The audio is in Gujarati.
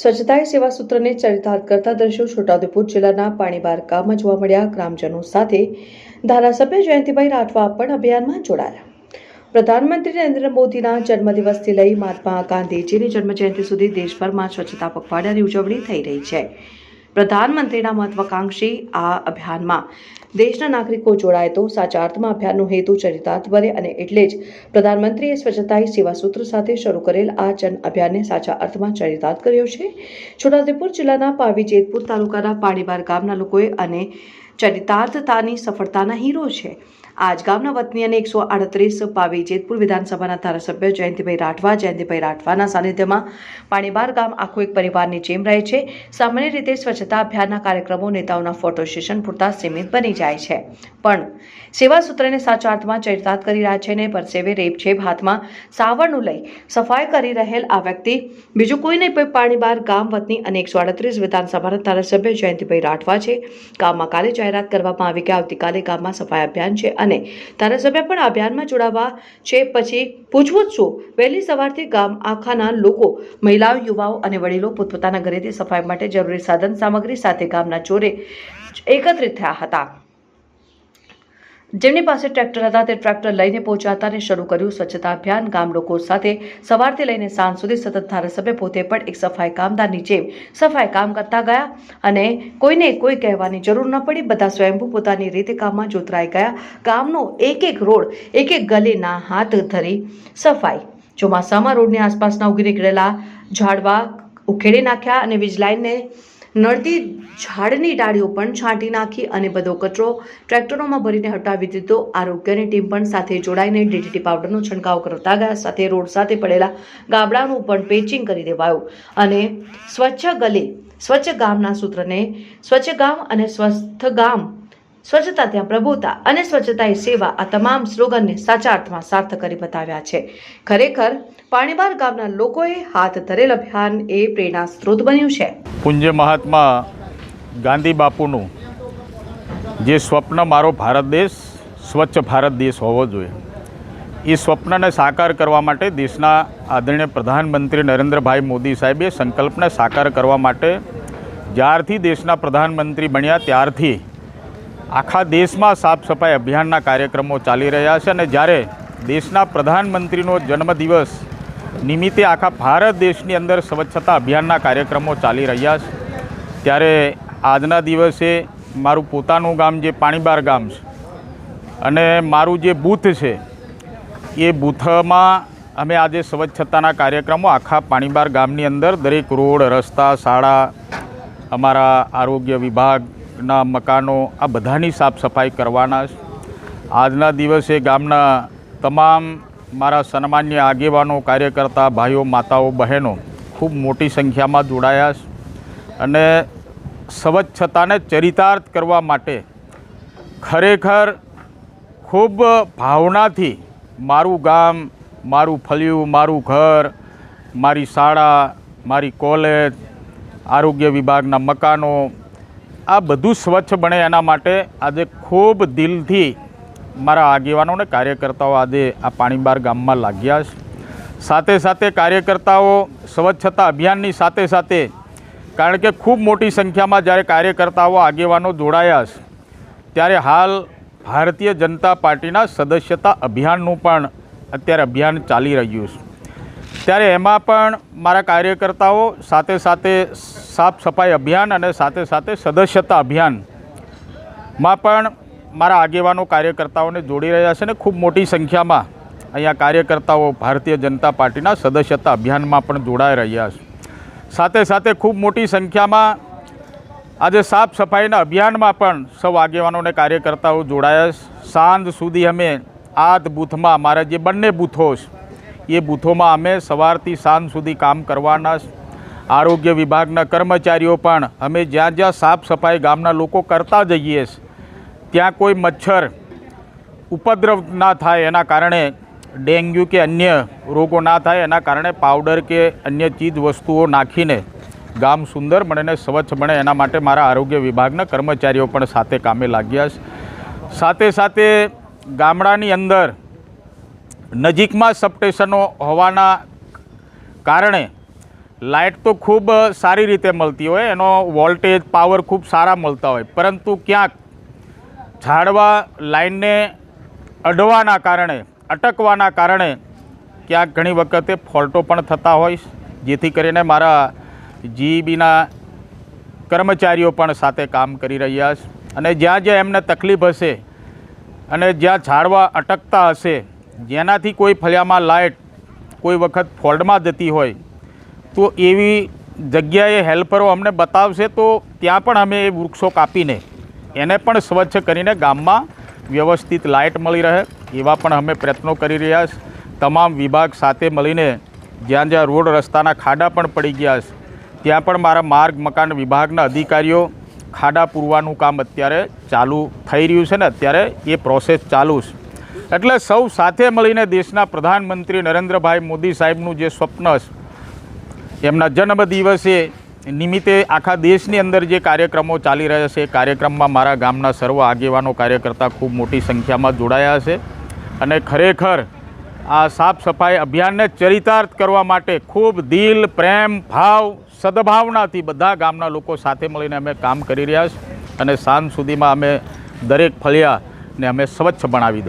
સ્વચ્છતા સેવા સૂત્રને ચરિતાર્થ કરતા દ્રશ્યો છોટાઉદેપુર જિલ્લાના પાણીબાર ગામમાં જોવા મળ્યા। ગ્રામજનો સાથે ધારાસભ્ય જયંતિભાઈ રાઠવા પણ અભિયાનમાં જોડાયા। પ્રધાનમંત્રી નરેન્દ્ર મોદીના જન્મદિવસથી લઈ મહાત્મા ગાંધીજીની જન્મજયંતિ સુધી દેશભરમાં સ્વચ્છતા પખવાડિયાની ઉજવણી થઈ રહી છે। પ્રધાનમંત્રીના મહત્વાકાંક્ષી આ અભિયાનમાં દેશના નાગરિકો જોડાય તો સાચા અર્થમાં અભિયાનનો હેતુ ચરિતાર્થ બને અને એટલે જ પ્રધાનમંત્રીએ સ્વચ્છતા સેવા સૂત્ર સાથે શરૂ કરેલ આ જન અભિયાનને સાચા અર્થમાં ચરિતાર્થ કર્યો છે। છોટાઉદેપુર જિલ્લાના પાવી જેતપુર તાલુકાના પાણીબાર ગામના લોકોએ અને ચરિતાર્થતાની સફળતાના હીરો છે। આજ ગામના વતની અને 138 પાવી જેતપુર વિધાનસભાના ધારાસભ્ય જયંતિભાઈ રાઠવાના સાનિધ્યમાં પાણીબાર ગામ આખો એક પરિવારની જેમ રહે છે। સામાન્ય રીતે સ્વચ્છતા અભિયાનના કાર્યક્રમો નેતાઓના ફોટો સેશન પૂરતા સીમિત બની જાય છે, પણ સેવા સૂત્રને સાચા અર્થમાં ચરિતાર્થ કરી રહ્યા છે ને પરસેવે રેપછેપ હાથમાં સાવરણું લઈ સફાઈ કરી રહેલ આ વ્યક્તિ બીજું કોઈ નહીં પાણીબાર ગામ વતની અને 138 વિધાનસભાના ધારાસભ્ય જયંતિભાઈ રાઠવા છે। ગામમાં કાલે જાહેરાત કરવામાં આવી કે આવતીકાલે ગામમાં સફાઈ અભિયાન છે અને ધારાસભ્ય પણ અભિયાનમાં જોડાવા છે। પછી પૂછવું જ શું, વહેલી સવારથી ગામ આખાના લોકો, મહિલાઓ, યુવાઓ અને વડીલો પોતપોતાના ઘરેથી સફાઈ માટે જરૂરી સાધન સામગ્રી સાથે ગામના ચોરે એકત્રિત થયા હતા। જેમની પાસે ટ્રેક્ટર હતા તે ટ્રેક્ટર લઈને પહોંચ્યા હતા અને શરૂ કર્યું સ્વચ્છતા અભિયાન। ગામ લોકો સાથે સવારથી લઈને સાંજ સુધી સતત ધારાસભ્ય પોતે પણ એક સફાઈ કામદારની જેમ સફાઈ કામ કરતા ગયા અને કોઈને કોઈ કહેવાની જરૂર ન પડી। બધા સ્વયંભૂ પોતાની રીતે કામમાં જોતરાઈ ગયા। ગામનો એક એક રોડ, એક એક ગલીના હાથ ધરી સફાઈ। ચોમાસામાં રોડની આસપાસના ઉગી નીકળેલા ઝાડવા ઉખેડી નાખ્યા અને વીજ લાઈનને નડતી ઝાડની ડાળીઓ પણ છાંટી નાખી અને બધો કચરો ટ્રેક્ટરોમાં ભરીને હટાવી દીધો। આરોગ્યની ટીમ પણ સાથે જોડાઈને DDT પાવડરનો છંટકાવ કરતા ગયા। સાથે રોડ સાથે પડેલા ગાબડાનું પણ પેચિંગ કરી દેવાયું અને સ્વચ્છ ગામના સૂત્રને સ્વચ્છ ગામ અને સ્વસ્થ ગામ, સ્વચ્છતા ત્યાં પ્રભુતા અને સ્વચ્છતા એ સેવા આ તમામ સ્લોગનને સાચા અર્થમાં સાર્થક કરી બતાવ્યા છે। ખરેખર પાણીબાર ગામના લોકોએ હાથ ધરેલ અભિયાન એ પ્રેરણા સ્ત્રોત બન્યું છે। પૂજ્ય મહાત્મા ગાંધી બાપુનું જે સ્વપ્ન મારો ભારત દેશ સ્વચ્છ ભારત દેશ હોવો જોઈએ, એ સ્વપ્નને સાકાર કરવા માટે દેશના આદરણીય પ્રધાનમંત્રી નરેન્દ્રભાઈ મોદી સાહેબે સંકલ્પને સાકાર કરવા માટે જ્યારથી દેશના પ્રધાનમંત્રી બન્યા ત્યારથી આખા દેશમાં સાફ સફાઈ અભિયાનના કાર્યક્રમો ચાલી રહ્યા છે અને જ્યારે દેશના પ્રધાનમંત્રીનો જન્મદિવસ નિમિત્તે આખા ભારત દેશની અંદર સ્વચ્છતા અભિયાનના કાર્યક્રમો ચાલી રહ્યા છે, ત્યારે આજના દિવસે મારું પોતાનું ગામ જે પાણીબાર ગામ છે અને મારું જે બૂથ છે એ બૂથમાં અમે આજે સ્વચ્છતાના કાર્યક્રમો આખા પાણીબાર ગામની અંદર દરેક રોડ, રસ્તા, શાળા, અમારા આરોગ્ય વિભાગના મકાનો આ બધાની સાફ સફાઈ કરવાના છે। આજના દિવસે ગામના તમામ મારા સન્માન્ય આગેવાનો, કાર્યકર્તા, ભાઈઓ, માતાઓ, બહેનો ખૂબ મોટી સંખ્યામાં જોડાયા છે અને સ્વચ્છતાને ચરિતાર્થ કરવા માટે ખરેખર ખૂબ ભાવનાથી મારું ગામ, મારું ફળિયું, મારું ઘર, મારી શાળા, મારી કોલેજ, આરોગ્ય વિભાગના મકાનો આ બધું સ્વચ્છ બને એના માટે આજે ખૂબ દિલથી મારા આગેવાનો અને કાર્યકર્તાઓ આજે આ પાણીબાર ગામમાં લાગ્યા છે। સાથે સાથે કાર્યકર્તાઓ સ્વચ્છતા અભિયાનની સાથે સાથે, કારણ કે ખૂબ મોટી સંખ્યામાં જ્યારે કાર્યકર્તાઓ આગેવાનો જોડાયા છે ત્યારે હાલ ભારતીય જનતા પાર્ટીના સદસ્યતા અભિયાનનું પણ અત્યારે અભિયાન ચાલી રહ્યું છે। ત્યારે એમાં પણ મારા કાર્યકર્તાઓ સાથે સાથે સાફ સફાઈ અભિયાન અને સાથે સાથે સદસ્યતા અભિયાનમાં પણ મારા આગેવાનો કાર્યકર્તાઓને જોડી રહ્યા છે અને ખૂબ મોટી સંખ્યામાં અહીંયા કાર્યકર્તાઓ ભારતીય જનતા પાર્ટીના સદસ્યતા અભિયાનમાં પણ જોડાઈ રહ્યા છે। સાથે સાથે ખૂબ મોટી સંખ્યામાં આજે સાફ સફાઈના અભિયાનમાં પણ સૌ આગેવાનો અને કાર્યકર્તાઓ જોડાયા છે। સાંજ સુધી અમે આ બૂથમાં મારા જે બંને બૂથો છે એ બૂથોમાં અમે સવારથી સાંજ સુધી કામ કરવાના છે। આરોગ્ય વિભાગના કર્મચારીઓ પણ અમે જ્યાં જ્યાં સાફ સફાઈ ગામના લોકો કરતા જઈએ છીએ ત્યાં કોઈ મચ્છર ઉપદ્રવ ના થાય એના કારણે, ડેન્ગ્યુ કે અન્ય રોગો ના થાય એના કારણે પાવડર કે અન્ય ચીજ વસ્તુઓ નાખીને ગામ સુંદર બને ને સ્વચ્છ બને એના માટે મારા આરોગ્ય વિભાગના કર્મચારીઓ પણ સાથે કામે લાગ્યા છે। સાથે સાથે ગામડાની અંદર નજીકમાં સબસ્ટેશનો હોવાના કારણે લાઇટ તો ખૂબ સારી રીતે મળતી હોય, એનો વોલ્ટેજ પાવર ખૂબ સારા મળતા હોય, પરંતુ ક્યાંક ઝાડવા લાઇનને અડવાના કારણે, અટકવાના કારણે ક્યાંક ઘણી વખતે ફોલ્ટો પણ થતા હોય, જેથી કરીને મારા જીઈબીના કર્મચારીઓ પણ સાથે કામ કરી રહ્યા છે. અને જ્યાં જ્યાં એમને તકલીફ હશે અને જ્યાં ઝાડવા અટકતા હશે, જેનાથી કોઈ ફળિયામાં લાઇટ કોઈ વખત ફોલ્ટમાં જતી હોય, તો એવી જગ્યાએ હેલ્પરો અમને બતાવશે, તો ત્યાં પણ અમે એ વૃક્ષો કાપીને એને પણ સ્વચ્છ કરીને ગામમાં વ્યવસ્થિત લાઇટ મળી રહે એવા પણ અમે પ્રયત્નો કરી રહ્યા છે. તમામ વિભાગ સાથે મળીને જ્યાં જ્યાં રોડ રસ્તાના ખાડા પણ પડી ગયા છે, ત્યાં પણ મારા માર્ગ મકાન વિભાગના અધિકારીઓ ખાડા પૂરવાનું કામ અત્યારે ચાલુ થઈ રહ્યું છે ને અત્યારે એ પ્રોસેસ ચાલુ છે. એટલે સૌ સાથે મળીને દેશના પ્રધાનમંત્રી નરેન્દ્રભાઈ મોદી સાહેબનું જે સ્વપ્ન છે, એમના જન્મદિવસે નિમિત્તે આખા દેશની અંદર જે કાર્યક્રમો ચાલી રહ્યા છે, એ કાર્યક્રમમાં મારા ગામના સર્વ આગેવાનો કાર્યકર્તા ખૂબ મોટી સંખ્યામાં જોડાયા છે. અને ખરેખર આ સાફ સફાઈ અભિયાનને ચરિતાર્થ કરવા માટે ખૂબ દિલ, પ્રેમ, ભાવ, સદભાવનાથી બધા ગામના લોકો સાથે મળીને અમે કામ કરી રહ્યા છીએ. અને સાંજ સુધીમાં અમે દરેક ફળિયાને અમે સ્વચ્છ બનાવી દઈશું.